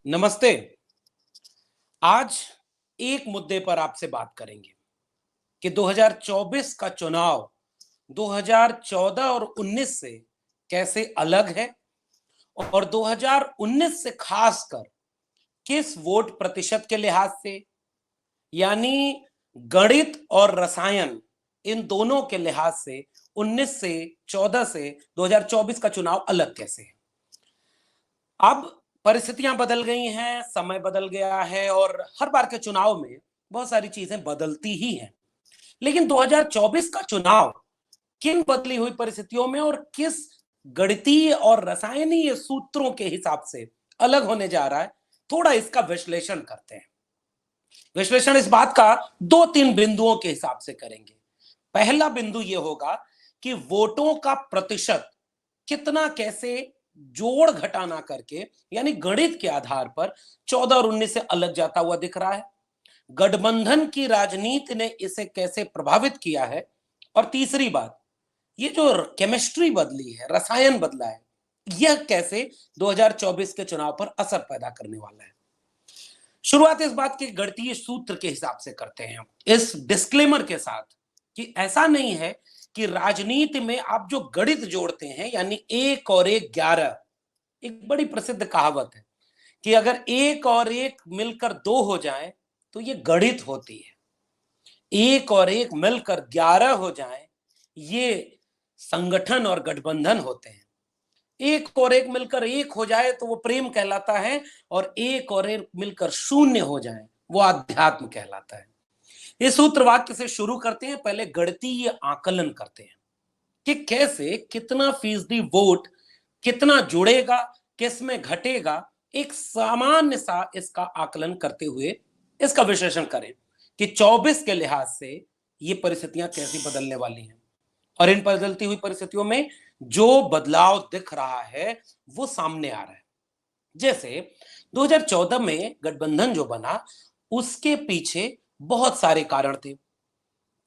नमस्ते। आज एक मुद्दे पर आपसे बात करेंगे कि 2024 का चुनाव 2014 और 19 से कैसे अलग है और 2019 से खासकर किस वोट प्रतिशत के लिहाज से, यानी गणित और रसायन, इन दोनों के लिहाज से 19 से 14 से 2024 का चुनाव अलग कैसे है। अब परिस्थितियां बदल गई हैं, समय बदल गया है और हर बार के चुनाव में बहुत सारी चीजें बदलती ही हैं। लेकिन 2024 का चुनाव किन बदली हुई परिस्थितियों में और किस गणितीय और रसायनीय सूत्रों के हिसाब से अलग होने जा रहा है, थोड़ा इसका विश्लेषण करते हैं। विश्लेषण इस बात का दो तीन बिंदुओं के हिसाब से करेंगे। पहला बिंदु यह होगा कि वोटों का प्रतिशत कितना कैसे जोड़ घटाना करके, यानी गणित के आधार पर 14 और 19 से अलग जाता हुआ दिख रहा है। गठबंधन की राजनीति ने इसे कैसे प्रभावित किया है। और तीसरी बात, ये जो केमिस्ट्री बदली है, रसायन बदला है, यह कैसे 2024 के चुनाव पर असर पैदा करने वाला है। शुरुआत इस बात के गणितीय सूत्र के हिसाब से करते हैं, इस डिस्क्लेमर के साथ कि ऐसा नहीं है कि राजनीति में आप जो गणित जोड़ते हैं, यानी एक और एक 11, एक बड़ी प्रसिद्ध कहावत है कि अगर एक और एक मिलकर दो हो जाए तो ये गणित होती है, एक और एक मिलकर 11 हो जाए ये संगठन और गठबंधन होते हैं। एक और एक मिलकर एक हो जाए तो वो प्रेम कहलाता है, और एक और एक मिलकर शून्य हो जाए वो आध्यात्म कहलाता है। इस सूत्र वाक्य से शुरू करते हैं, पहले गणितीय आकलन करते हैं कि कैसे कितना फीसदी वोट कितना जुड़ेगा, किस में घटेगा। एक सामान्य सा इसका आकलन करते हुए इसका विश्लेषण करें कि 24 के लिहाज से ये परिस्थितियां कैसी बदलने वाली हैं और इन बदलती हुई परिस्थितियों में जो बदलाव दिख रहा है वो सामने आ रहा है। जैसे 2014 में गठबंधन जो बना, उसके पीछे बहुत सारे कारण थे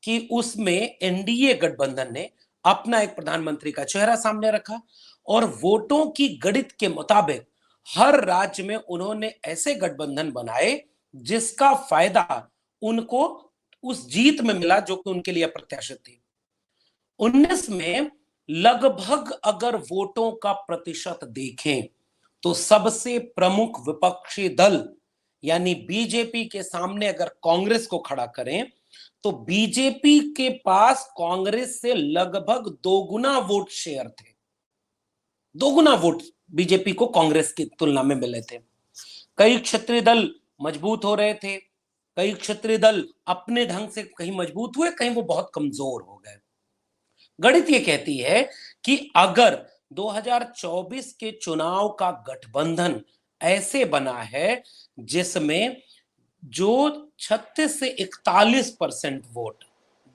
कि उसमें एनडीए गठबंधन ने अपना एक प्रधानमंत्री का चेहरा सामने रखा और वोटों की गणित के मुताबिक हर राज्य में उन्होंने ऐसे गठबंधन बनाए जिसका फायदा उनको उस जीत में मिला जो कि उनके लिए अप्रत्याशित थी। 19 में लगभग अगर वोटों का प्रतिशत देखें तो सबसे प्रमुख विपक्षी दल यानी बीजेपी के सामने अगर कांग्रेस को खड़ा करें तो बीजेपी के पास कांग्रेस से लगभग दोगुना वोट शेयर थे। दोगुना वोट बीजेपी को कांग्रेस की तुलना में मिले थे। कई क्षेत्रीय दल मजबूत हो रहे थे, कई क्षेत्रीय दल अपने ढंग से कहीं मजबूत हुए, कहीं वो बहुत कमजोर हो गए। गणित ये कहती है कि अगर 2024 के चुनाव का गठबंधन ऐसे बना है जिसमें जो 36 से 41% वोट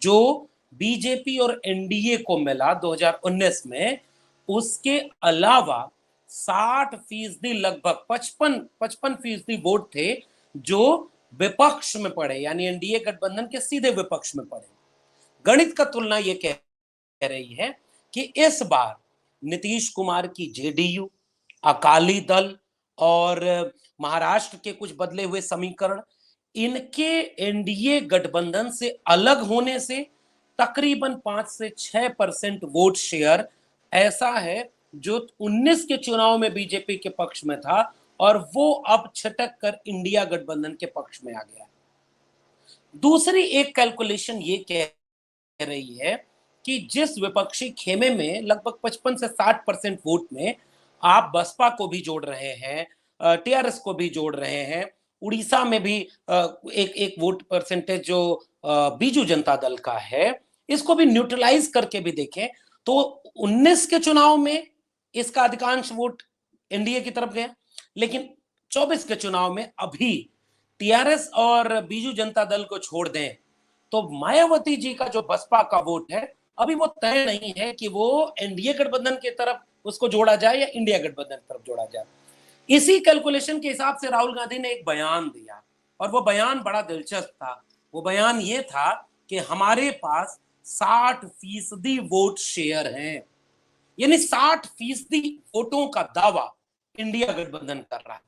जो बीजेपी और एनडीए को मिला 2019 में, उसके अलावा 60% लगभग 55% वोट थे जो विपक्ष में पड़े, यानी एनडीए गठबंधन के सीधे विपक्ष में पड़े। गणित का तुलना यह कह रही है कि इस बार नीतीश कुमार की जेडीयू, अकाली दल और महाराष्ट्र के कुछ बदले हुए समीकरण, इनके एनडीए गठबंधन से अलग होने से तकरीबन 5 से 6% वोट शेयर ऐसा है जो 19 के चुनाव में बीजेपी के पक्ष में था और वो अब छटक कर इंडिया गठबंधन के पक्ष में आ गया। दूसरी एक कैलकुलेशन ये कह रही है कि जिस विपक्षी खेमे में लगभग 55 से 60% वोट में आप बसपा को भी जोड़ रहे हैं, टीआरएस को भी जोड़ रहे हैं, उड़ीसा में भी एक एक वोट परसेंटेज जो बीजू जनता दल का है, इसको भी न्यूट्रलाइज करके भी देखें तो 19 के चुनाव में इसका अधिकांश वोट एनडीए की तरफ गया, लेकिन 24 के चुनाव में अभी टीआरएस और बीजू जनता दल को छोड़ दें तो मायावती जी का जो बसपा का वोट है अभी वो तय नहीं है कि वो एनडीए गठबंधन की तरफ उसको जोड़ा जाए या इंडिया गठबंधन की तरफ जोड़ा जाए। इसी कैलकुलेशन के हिसाब से राहुल गांधी ने एक बयान दिया और वो बयान बड़ा दिलचस्प था। वो बयान ये था कि हमारे पास 60% वोट शेयर हैं, यानी 60% वोटों का दावा इंडिया गठबंधन कर रहा है।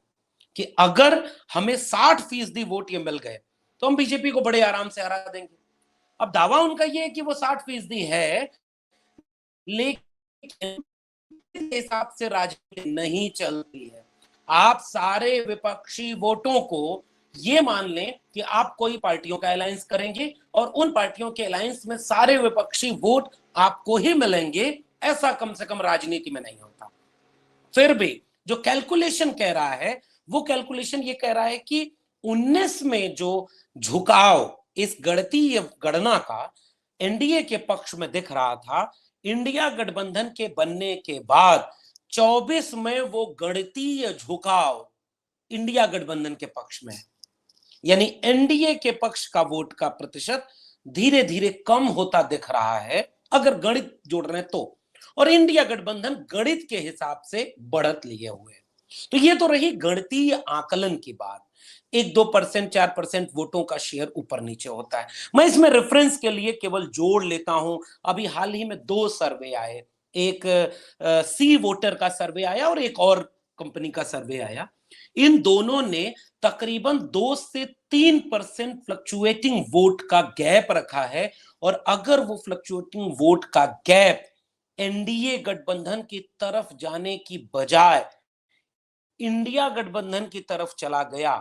कि अगर हमें 60% वोट ये मिल गए तो हम बीजेपी को बड़े आराम से हरा देंगे। अब दावा उनका ये है कि वो 60% है, लेकिन हिसाब से राजनीति नहीं चलती है। आप सारे विपक्षी वोटों को ये मान लें कि आप कोई पार्टियों का अलायंस करेंगे और उन पार्टियों के अलायंस में सारे विपक्षी वोट आपको ही मिलेंगे, ऐसा कम से कम राजनीति में नहीं होता। फिर भी जो कैलकुलेशन कह रहा है, वो कैलकुलेशन ये कह रहा है कि 19 में जो झुकाव इस गणतीय गणना का एनडीए के पक्ष में दिख रहा था, इंडिया गठबंधन के बनने के बाद 24 में वो गणतीय झुकाव इंडिया गठबंधन के पक्ष में है। यानी एनडीए के पक्ष का वोट का प्रतिशत धीरे धीरे कम होता दिख रहा है अगर गणित जोड़ रहे हैं तो, और इंडिया गठबंधन गणित के हिसाब से बढ़त लिए हुए है। तो ये तो रही गणितीय आकलन की बात। 1-2%, 4% वोटों का शेयर ऊपर नीचे होता है। मैं इसमें रेफरेंस के लिए केवल जोड़ लेता हूं, अभी हाल ही में 2 सर्वे आए, एक सी वोटर का सर्वे आया और एक और कंपनी का सर्वे आया। इन दोनों ने तकरीबन 2 से 3% फ्लक्चुएटिंग वोट का गैप रखा है, और अगर वो फ्लक्चुएटिंग वोट का गैप एनडीए गठबंधन की तरफ जाने की बजाय इंडिया गठबंधन की तरफ चला गया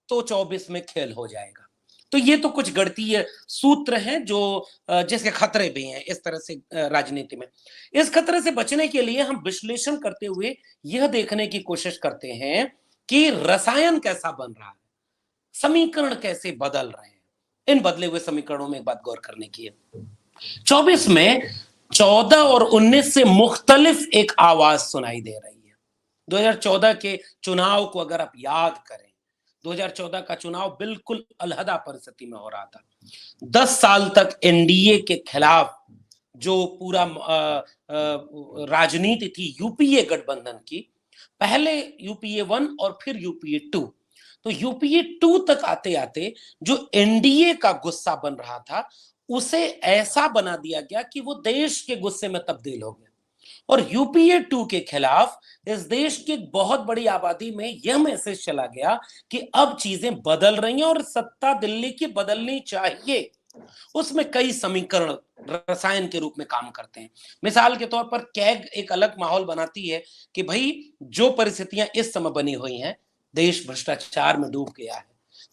तो 24 में खेल हो जाएगा। तो ये तो कुछ गणितीय सूत्र हैं जो जिसके खतरे भी हैं इस तरह से राजनीति में। इस खतरे से बचने के लिए हम विश्लेषण करते हुए यह देखने की कोशिश करते हैं कि रसायन कैसा बन रहा है, समीकरण कैसे बदल रहे हैं। इन बदले हुए समीकरणों में एक बात गौर करने की है। 24 में 14 और 19 से मुख्तलिफ एक आवाज सुनाई दे रही है। 2014 के चुनाव को अगर आप याद करें, 2014 का चुनाव बिल्कुल अलहदा परिस्थिति में हो रहा था। 10 साल तक एनडीए के खिलाफ जो पूरा राजनीति थी यूपीए गठबंधन की, पहले यूपीए 1 और फिर यूपीए 2, तो यूपीए 2 तक आते आते जो एनडीए का गुस्सा बन रहा था उसे ऐसा बना दिया गया कि वो देश के गुस्से में तब्दील हो गया, और यूपीए 2 के खिलाफ इस देश की बहुत बड़ी आबादी में यह मैसेज चला गया कि अब चीजें बदल रही हैं और सत्ता दिल्ली की बदलनी चाहिए। उसमें कई समीकरण रसायन के रूप में काम करते हैं। मिसाल के तौर पर कैग एक अलग माहौल बनाती है कि भाई जो परिस्थितियां इस समय बनी हुई हैं, देश भ्रष्टाचार में डूब गया है,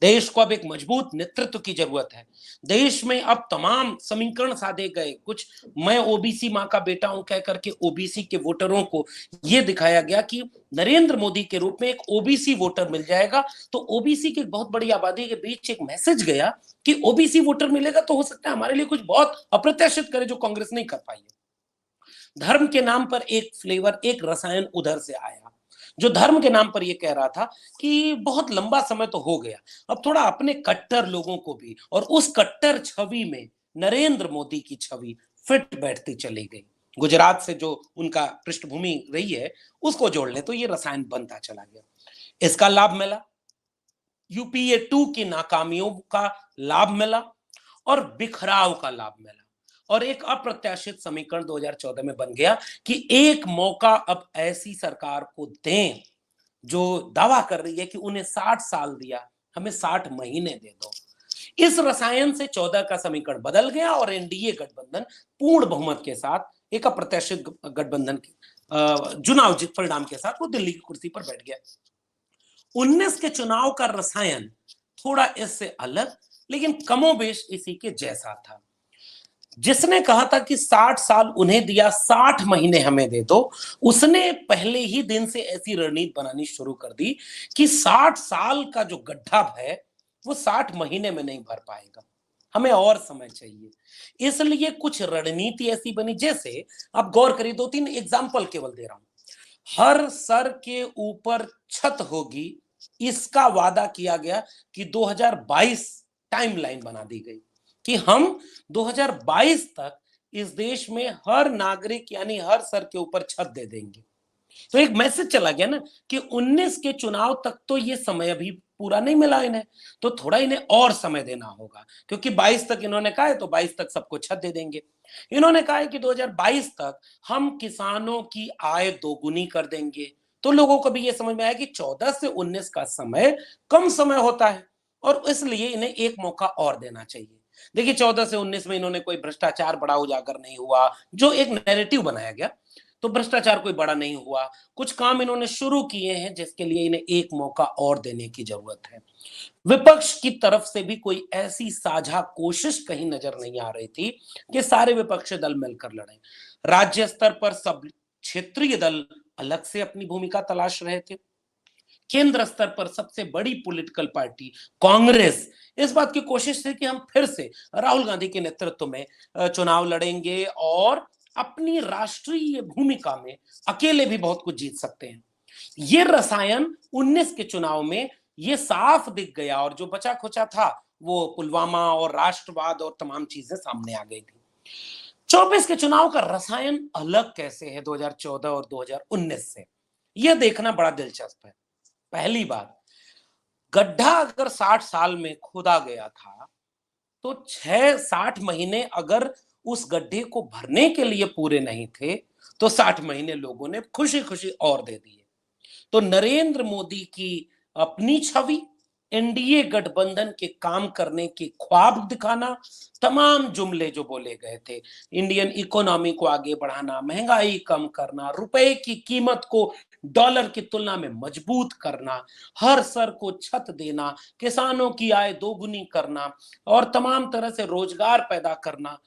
देश को अब एक मजबूत नेतृत्व की जरूरत है, देश में अब तमाम समीकरण साधे गए। कुछ मैं ओबीसी मां का बेटा हूं कह करके ओबीसी के वोटरों को यह दिखाया गया कि नरेंद्र मोदी के रूप में एक ओबीसी वोटर मिल जाएगा, तो ओबीसी की बहुत बड़ी आबादी के बीच एक मैसेज गया कि ओबीसी वोटर मिलेगा तो हो सकता है हमारे लिए कुछ बहुत अप्रत्याशित करे जो कांग्रेस नहीं कर पाई है। धर्म के नाम पर एक फ्लेवर, एक रसायन उधर से आया जो धर्म के नाम पर यह कह रहा था कि बहुत लंबा समय तो हो गया, अब थोड़ा अपने कट्टर लोगों को भी, और उस कट्टर छवि में नरेंद्र मोदी की छवि फिट बैठती चली गई। गुजरात से जो उनका पृष्ठभूमि रही है उसको जोड़ ले तो ये रसायन बनता चला गया। इसका लाभ मिला, यूपीए 2 की नाकामियों का लाभ मिला और बिखराव का लाभ मिला, और एक अप्रत्याशित समीकरण 2014 में बन गया कि एक मौका अब ऐसी सरकार को दें जो दावा कर रही है कि उन्हें 60 साल दिया, हमें 60 महीने दे दो। इस रसायन से 14 का समीकरण बदल गया और एनडीए गठबंधन पूर्ण बहुमत के साथ एक अप्रत्याशित गठबंधन के चुनाव परिणाम के साथ वो दिल्ली की कुर्सी पर बैठ गया। 19 के चुनाव का रसायन थोड़ा इससे अलग लेकिन कमोबेश इसी के जैसा था। जिसने कहा था कि 60 साल उन्हें दिया, 60 महीने हमें दे दो, उसने पहले ही दिन से ऐसी रणनीति बनानी शुरू कर दी कि 60 साल का जो गड्ढा है वो 60 महीने में नहीं भर पाएगा, हमें और समय चाहिए। इसलिए कुछ रणनीति ऐसी बनी, जैसे आप गौर करिए, 2-3 एग्जाम्पल केवल दे रहा हूं। हर सर के ऊपर छत होगी, इसका वादा किया गया कि 2022 टाइमलाइन बना दी गई कि हम 2022 तक इस देश में हर नागरिक यानी हर सर के ऊपर छत दे देंगे। तो एक मैसेज चला गया ना कि 19 के चुनाव तक तो ये समय अभी पूरा नहीं मिला इन्हें, तो थोड़ा इन्हें और समय देना होगा, क्योंकि 22 तक इन्होंने कहा है तो 22 तक सबको छत दे देंगे। इन्होंने कहा है कि 2022 तक हम किसानों की आय दोगुनी कर देंगे, तो लोगों को भी ये समझ में आया कि 14 से 19 का समय कम समय होता है और इसलिए इन्हें एक मौका और देना चाहिए। देखिए 14 से 19 में इन्होंने कोई भ्रष्टाचार बड़ा उजागर नहीं हुआ, जो एक नैरेटिव बनाया गया, तो भ्रष्टाचार कोई बड़ा नहीं हुआ। कुछ काम इन्होंने शुरू किए हैं जिसके लिए इन्हें एक मौका और देने की जरूरत है। विपक्ष की तरफ से भी कोई ऐसी साझा कोशिश कहीं नजर नहीं आ रही थी कि सारे विपक्षी दल मिलकर लड़ें। राज्य स्तर पर सब क्षेत्रीय दल अलग से अपनी भूमिका तलाश रहे थे। केंद्र स्तर पर सबसे बड़ी पॉलिटिकल पार्टी कांग्रेस इस बात की कोशिश थी कि हम फिर से राहुल गांधी के नेतृत्व में चुनाव लड़ेंगे और अपनी राष्ट्रीय भूमिका में अकेले भी बहुत कुछ जीत सकते हैं। ये रसायन 19 के चुनाव में ये साफ दिख गया और जो बचा खुचा था वो पुलवामा और राष्ट्रवाद और तमाम चीजें सामने आ गई थी। 24 के चुनाव का रसायन अलग कैसे है 2014 और 2019 से, यह देखना बड़ा दिलचस्प है। पहली बात, गड्ढा अगर 60 साल में खोदा गया था तो 60 महीने अगर उस गड्ढे को भरने के लिए पूरे नहीं थे तो 60 महीने लोगों ने खुशी खुशी और दे दिए। तो नरेंद्र मोदी की अपनी छवि, एनडीए गठबंधन के काम करने के ख्वाब दिखाना, तमाम जुमले जो बोले गए थे, इंडियन इकोनॉमी को आगे बढ़ाना, महंगाई कम करना, रुपए की कीमत को डॉलर की तुलना में मजबूत करना, हर सर को छत देना, किसानों की आय दोगुनी करना और तमाम तरह से रोजगार पैदा करना।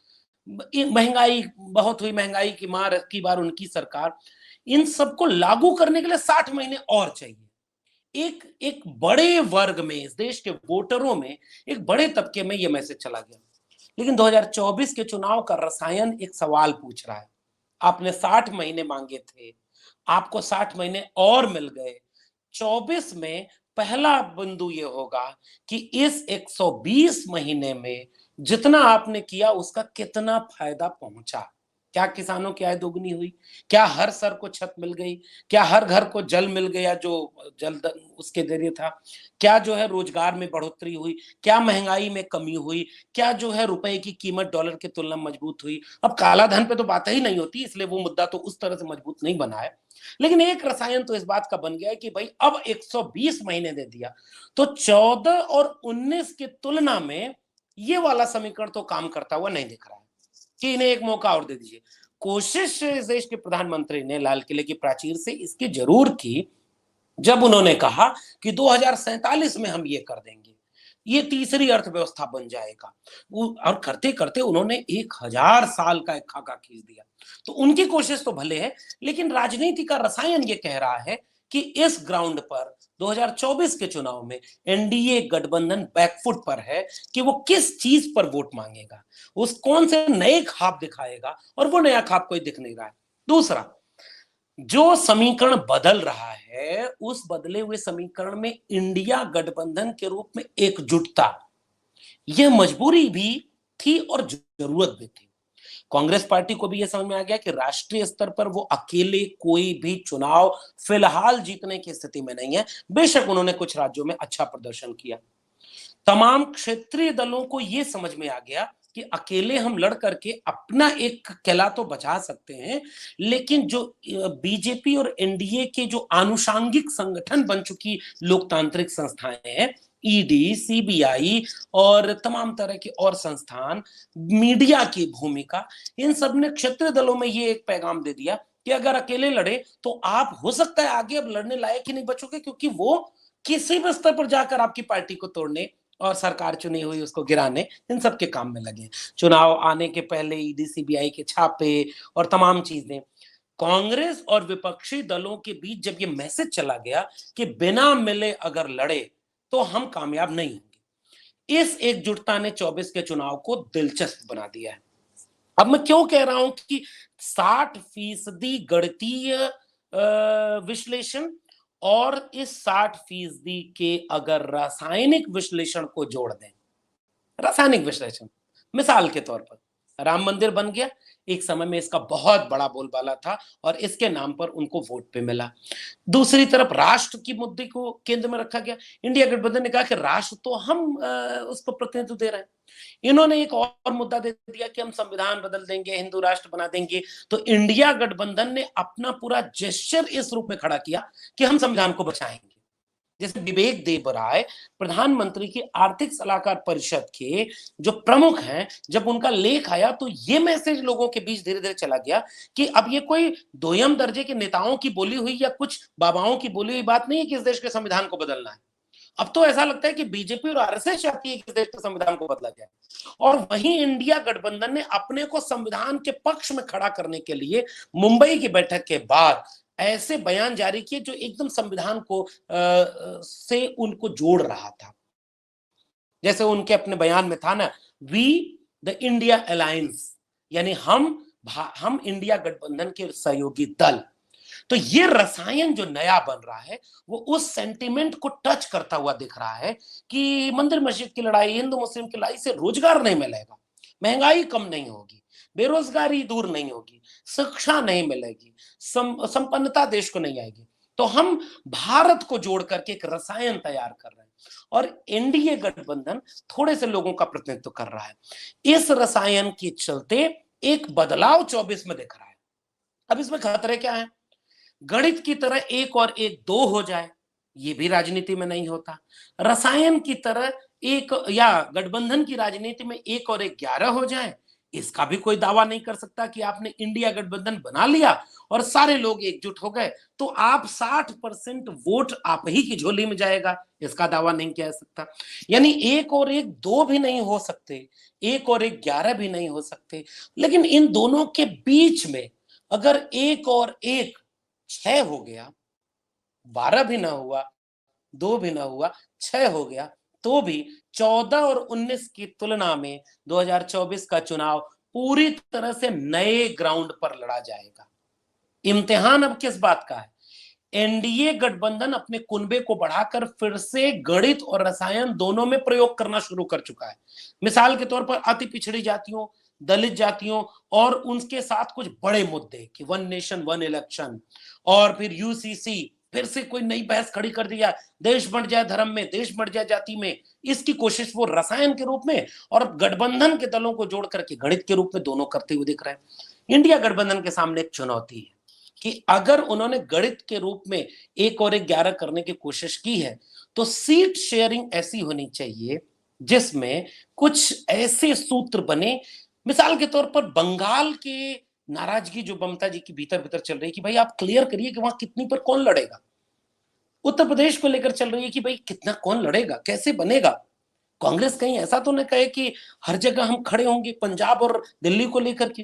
महंगाई बहुत हुई, महंगाई की मार की बार उनकी सरकार, इन सबको लागू करने के लिए 60 महीने और चाहिए। एक एक बड़े वर्ग में, इस देश के वोटरों में, एक बड़े तबके में यह मैसेज चला गया। लेकिन 2024 के चुनाव का रसायन एक सवाल पूछ रहा है। आपने 60 महीने मांगे थे, आपको 60 महीने और मिल गए। 24 में पहला बिंदु ये होगा कि इस 120 महीने में जितना आपने किया उसका कितना फायदा पहुंचा। क्या किसानों की आय दोगुनी हुई? क्या हर सर को छत मिल गई? क्या हर घर को जल मिल गया जो जल उसके जरिए था? क्या जो है रोजगार में बढ़ोतरी हुई? क्या महंगाई में कमी हुई? क्या जो है रुपए की कीमत डॉलर की तुलना में मजबूत हुई? अब काला धन पे तो बात ही नहीं होती, इसलिए वो मुद्दा तो उस तरह से मजबूत नहीं बना है। लेकिन एक रसायन तो इस बात का बन गया है कि भाई अब 120 महीने दे दिया तो 14 और 19 की तुलना में ये वाला समीकरण तो काम करता हुआ नहीं दिख रहा है कि इन्हें एक मौका और दे दीजिए। कोशिश इस देश के प्रधानमंत्री ने लाल किले की प्राचीर से इसकी जरूर की जब उन्होंने कहा कि 2047 में हम ये कर देंगे, ये तीसरी अर्थव्यवस्था बन जाएगा। वो और करते करते उन्होंने 1000 साल का एक खाका खींच दिया। तो उनकी कोशिश तो भले है, लेकिन राजनीति का रसायन ये कह रहा है कि इस ग्राउंड पर 2024 के चुनाव में एनडीए गठबंधन बैकफुट पर है कि वो किस चीज पर वोट मांगेगा, उस कौन से नए ख्वाब दिखाएगा, और वो नया ख्वाब कोई दिख नहीं रहा है। दूसरा, जो समीकरण बदल रहा है उस बदले हुए समीकरण में इंडिया गठबंधन के रूप में एकजुटता, यह मजबूरी भी थी और जरूरत भी थी। कांग्रेस पार्टी को भी यह समझ में आ गया कि राष्ट्रीय स्तर पर वो अकेले कोई भी चुनाव फिलहाल जीतने की स्थिति में नहीं है। बेशक उन्होंने कुछ राज्यों में अच्छा प्रदर्शन किया। तमाम क्षेत्रीय दलों को यह समझ में आ गया कि अकेले हम लड़ करके अपना एक किला तो बचा सकते हैं, लेकिन जो बीजेपी और एनडीए के जो आनुषांगिक संगठन बन चुकी लोकतांत्रिक संस्थाएं हैं, ईडी, सीबीआई और तमाम तरह के और संस्थान, मीडिया की भूमिका, इन सब ने क्षेत्रीय दलों में ये एक पैगाम दे दिया कि अगर अकेले लड़े तो आप हो सकता है आगे अब लड़ने लायक ही नहीं बचोगे, क्योंकि वो किसी भी स्तर पर जाकर आपकी पार्टी को तोड़ने और सरकार चुनी हुई उसको गिराने, इन सब के काम में लगे। चुनाव आने के पहले ईडी सीबीआई के छापे और तमाम चीजें। कांग्रेस और विपक्षी दलों के बीच जब ये मैसेज चला गया कि बिना मिले अगर लड़े तो हम कामयाब नहीं होंगे, इस एकजुटता ने 24 के चुनाव को दिलचस्प बना दिया है। अब मैं क्यों कह रहा हूं कि 60% गणितीय विश्लेषण और इस 60% के अगर रासायनिक विश्लेषण को जोड़ दें, रासायनिक विश्लेषण, मिसाल के तौर पर राम मंदिर बन गया, एक समय में इसका बहुत बड़ा बोलबाला था और इसके नाम पर उनको वोट पे मिला। दूसरी तरफ राष्ट्र की मुद्दे को केंद्र में रखा गया। इंडिया गठबंधन ने कहा कि राष्ट्र तो हम उसको प्रतिनिधित्व दे रहे हैं। इन्होंने एक और मुद्दा दे दिया कि हम संविधान बदल देंगे, हिंदू राष्ट्र बना देंगे। तो इंडिया गठबंधन ने अपना पूरा जेस्चर इस रूप में खड़ा किया कि हम संविधान को बचाएंगे। जैसे विवेक देबराय प्रधानमंत्री की आर्थिक सलाहकार परिषद के जो प्रमुख हैं, जब उनका लेख आया तो ये मैसेज लोगों के बीच धीरे धीरे चला गया कि अब ये कोई दोयम दर्जे के नेताओं की बोली हुई या कुछ बाबाओं की बोली हुई बात नहीं है कि इस देश के संविधान को बदलना है। अब तो ऐसा लगता है कि बीजेपी और आरएसएस चाहती है कि इस देश के संविधान को बदला जाए। और वहीं इंडिया गठबंधन ने अपने को संविधान के पक्ष में खड़ा करने के लिए मुंबई की बैठक के बाद ऐसे बयान जारी किए जो एकदम संविधान को से उनको जोड़ रहा था। जैसे उनके अपने बयान में था ना, वी द इंडिया अलायंस, यानी हम इंडिया गठबंधन के सहयोगी दल। तो ये रसायन जो नया बन रहा है वो उस सेंटिमेंट को टच करता हुआ दिख रहा है कि मंदिर मस्जिद की लड़ाई, हिंदू मुस्लिम की लड़ाई से रोजगार नहीं मिलेगा, महंगाई कम नहीं होगी, बेरोजगारी दूर नहीं होगी, शिक्षा नहीं मिलेगी, संपन्नता देश को नहीं आएगी। तो हम भारत को जोड़ करके एक रसायन तैयार कर रहे हैं और एनडीए गठबंधन थोड़े से लोगों का प्रतिनिधित्व कर रहा है। इस रसायन के चलते एक बदलाव 24 में दिख रहा है। अब इसमें खतरे क्या है? गणित की तरह एक और एक दो हो जाए, ये भी राजनीति में नहीं होता। रसायन की तरह एक या गठबंधन की राजनीति में एक और एक 11 हो जाए, इसका भी कोई दावा नहीं कर सकता कि आपने इंडिया गठबंधन बना लिया और सारे लोग एकजुट हो गए तो आप 60% वोट आप ही की झोली में जाएगा, इसका दावा नहीं किया जा सकता। यानी एक और एक दो भी नहीं हो सकते, एक और एक 11 भी नहीं हो सकते, लेकिन इन दोनों के बीच में अगर एक और एक 6 हो गया, 12 भी ना हुआ, 2 भी ना हुआ, 6 हो गया, तो भी 14 और 19 की तुलना में 2024 का चुनाव पूरी तरह से नए ग्राउंड पर लड़ा जाएगा। इम्तिहान अब किस बात का है? एनडीए गठबंधन अपने कुनबे को बढ़ाकर फिर से गणित और रसायन दोनों में प्रयोग करना शुरू कर चुका है। मिसाल के तौर पर अति पिछड़ी जातियों, दलित जातियों और उनके साथ कुछ बड़े मुद्दे कि वन नेशन वन इलेक्शन और फिर यूसीसी, फिर से कोई नई बहस खड़ी कर दिया, देश बढ़ जाए धर्म में, देश बढ़ जाए जाति में। इसकी कोशिश वो रसायन के रूप में और गठबंधन के दलों को जोड़ करके गणित के रूप में दोनों करते हुए दिख रहे हैं। इंडिया गठबंधन के सामने एक चुनौती है कि अगर उन्होंने गणित के रूप में एक और एक 11 करने की कोशिश की है तो सीट शेयरिंग ऐसी होनी चाहिए जिसमें कुछ ऐसे सूत्र बने। मिसाल के तौर पर बंगाल के नाराजगी जो ममता जी की भीतर भीतर चल रही है कि भाई आप क्लियर करिए कि वहां कितनी पर कौन लड़ेगा। उत्तर प्रदेश को लेकर चल रही है कि भाई कितना कौन लड़ेगा, कैसे बनेगा। कांग्रेस कहीं ऐसा तो नहीं कहे कि हर जगह हम खड़े होंगे पंजाब और दिल्ली को लेकर के।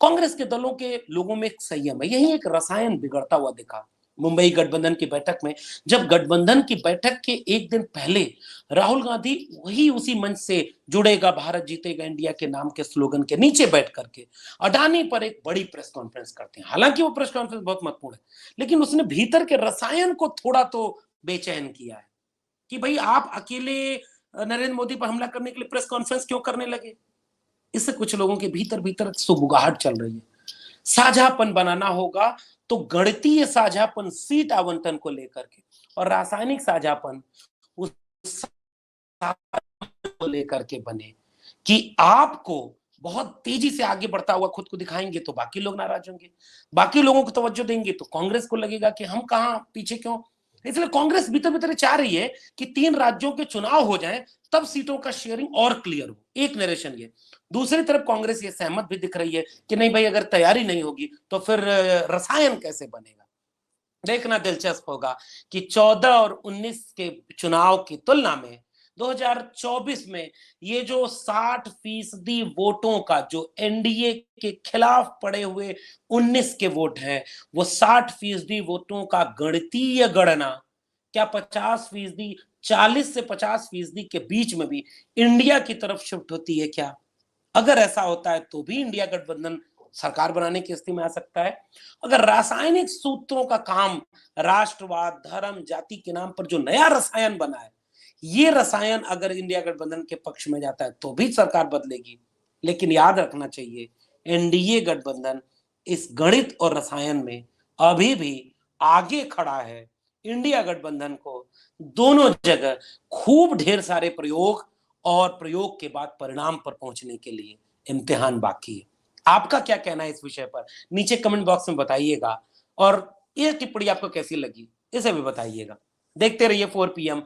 कांग्रेस के दलों के लोगों में एक संयम है, यही एक रसायन बिगड़ता हुआ दिखा मुंबई गठबंधन की बैठक में। जब गठबंधन की बैठक के एक दिन पहले राहुल गांधी वही उसी मंच से जुड़ेगा भारत जीतेगा इंडिया के नाम के स्लोगन के नीचे बैठ करके अडानी पर एक बड़ी प्रेस कॉन्फ्रेंस करते हैं। हालांकि वो प्रेस कॉन्फ्रेंस बहुत महत्वपूर्ण है, लेकिन उसने भीतर के रसायन को थोड़ा तो बेचैन किया है कि भाई आप अकेले नरेंद्र मोदी पर हमला करने के लिए प्रेस कॉन्फ्रेंस क्यों करने लगे। इससे कुछ लोगों के भीतर भीतर सुगबुगाहट चल रही है। साझापन बनाना होगा तो गणितीय साझापन सीट आवंटन को लेकर के और रासायनिक साझापन उस को लेकर के बने कि आपको बहुत तेजी से आगे बढ़ता हुआ खुद को दिखाएंगे तो बाकी लोग नाराज होंगे, बाकी लोगों को तवज्जो देंगे तो कांग्रेस को लगेगा कि हम कहां पीछे क्यों। इसलिए कांग्रेस भीतर भीतर चाह रही है कि 3 राज्यों के चुनाव हो जाएं तब सीटों का शेयरिंग और क्लियर हो, एक नरेशन ये। दूसरी तरफ कांग्रेस ये सहमत भी दिख रही है कि नहीं भाई अगर तैयारी नहीं होगी तो फिर रसायन कैसे बनेगा। देखना दिलचस्प होगा कि 14 और 19 के चुनाव की तुलना में 2024 में ये जो 60% वोटों का जो एनडीए के खिलाफ पड़े हुए 19 के वोट हैं, वो 60% वोटों का गणितीय गणना क्या 50%, 40 से 50% के बीच में भी इंडिया की तरफ शिफ्ट होती है क्या? अगर ऐसा होता है तो भी इंडिया गठबंधन सरकार बनाने की स्थिति में आ सकता है। अगर रासायनिक सूत्रों का काम राष्ट्रवाद, धर्म, जाति के नाम पर जो नया रसायन बना है, ये रसायन अगर इंडिया गठबंधन के पक्ष में जाता है तो भी सरकार बदलेगी। लेकिन याद रखना चाहिए, एनडीए गठबंधन इस गणित और रसायन में अभी भी आगे खड़ा है। इंडिया गठबंधन को दोनों जगह खूब ढेर सारे प्रयोग और प्रयोग के बाद परिणाम पर पहुंचने के लिए इम्तिहान बाकी है। आपका क्या कहना है इस विषय पर? नीचे कमेंट बॉक्स में बताइएगा, और ये टिप्पणी आपको कैसी लगी इसे भी बताइएगा। देखते रहिए 4 PM।